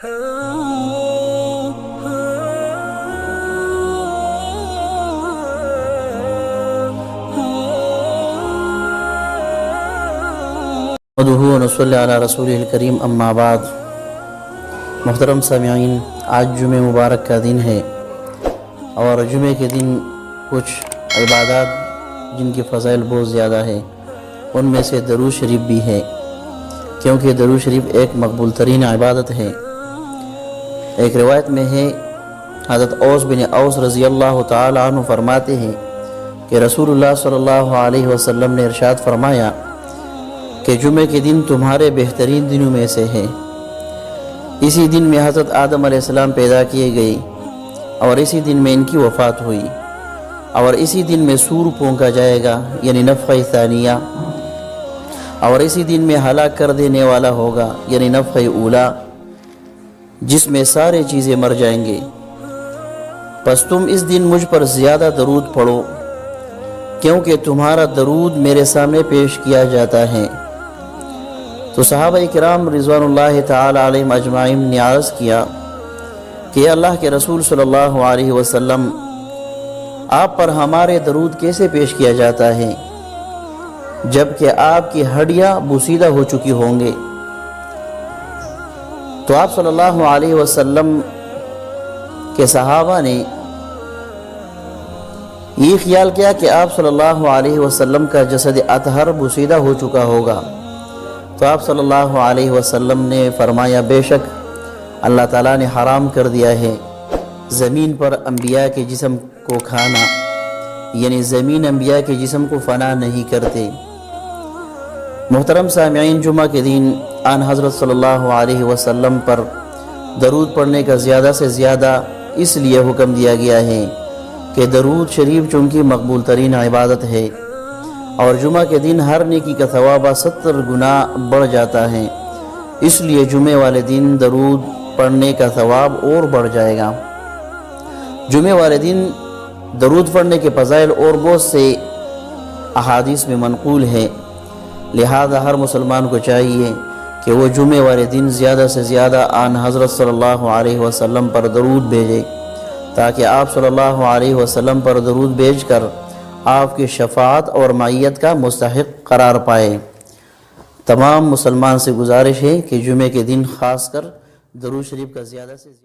نحمده ونصلی علی رسولہ الکریم، اما بعد۔ محترم سامعین، آج جمعہ مبارک کا دن ہے اور جمعہ کے دن کچھ عبادات جن کی فضائل بہت زیادہ ہے، ان میں سے درود شریف بھی ہے، کیونکہ درود شریف ایک مقبول ترین عبادت ہے۔ ایک روایت میں ہے، حضرت اوس بن اوس رضی اللہ تعالی عنہ فرماتے ہیں کہ رسول اللہ صلی اللہ علیہ وسلم نے ارشاد فرمایا کہ جمعہ کے دن تمہارے بہترین دنوں میں سے ہے۔ اسی دن میں حضرت آدم علیہ السلام پیدا کیے گئے اور اسی دن میں ان کی وفات ہوئی، اور اسی دن میں سور پھونکا جائے گا، یعنی نفخہ ثانیہ، اور اسی دن میں ہلاک کر دینے والا ہوگا، یعنی نفخہ اولا، جس میں سارے چیزیں مر جائیں گے۔ پس تم اس دن مجھ پر زیادہ درود پڑھو، کیونکہ تمہارا درود میرے سامنے پیش کیا جاتا ہے۔ تو صحابہ کرام رضوان اللہ تعالی علیہم اجمعین نے عرض کیا کہ اللہ کے رسول صلی اللہ علیہ وسلم، آپ پر ہمارے درود کیسے پیش کیا جاتا ہے جبکہ آپ کی ہڈیاں بوسیدہ ہو چکی ہوں گے؟ تو آپ صلی اللہ علیہ وسلم کے صحابہ نے یہ خیال کیا کہ آپ صلی اللہ علیہ وسلم کا جسد اطہر بوسیدہ ہو چکا ہوگا، تو آپ صلی اللہ علیہ وسلم نے فرمایا، بے شک اللہ تعالیٰ نے حرام کر دیا ہے زمین پر انبیاء کے جسم کو کھانا، یعنی زمین انبیاء کے جسم کو فنا نہیں کرتے۔ محترم سامعین، جمعہ کے دن آن حضرت صلی اللہ علیہ وسلم پر درود پڑھنے کا زیادہ سے زیادہ اس لیے حکم دیا گیا ہے کہ درود شریف چونکہ مقبول ترین عبادت ہے، اور جمعہ کے دن ہر نیکی کا ثواب 70 گنا بڑھ جاتا ہے، اس لیے جمعہ والے دن درود پڑھنے کا ثواب اور بڑھ جائے گا۔ جمعہ والے دن درود پڑھنے کے فضائل اور بہت سے احادیث میں منقول ہے، لہذا ہر مسلمان کو چاہیے کہ وہ جمعہ والے دن زیادہ سے زیادہ آن حضرت صلی اللہ علیہ وسلم پر درود بھیجے، تاکہ آپ صلی اللہ علیہ وسلم پر درود بھیج کر آپ کی شفاعت اور معیت کا مستحق قرار پائے۔ تمام مسلمان سے گزارش ہے کہ جمعہ کے دن خاص کر درود شریف کا زیادہ سے زیادہ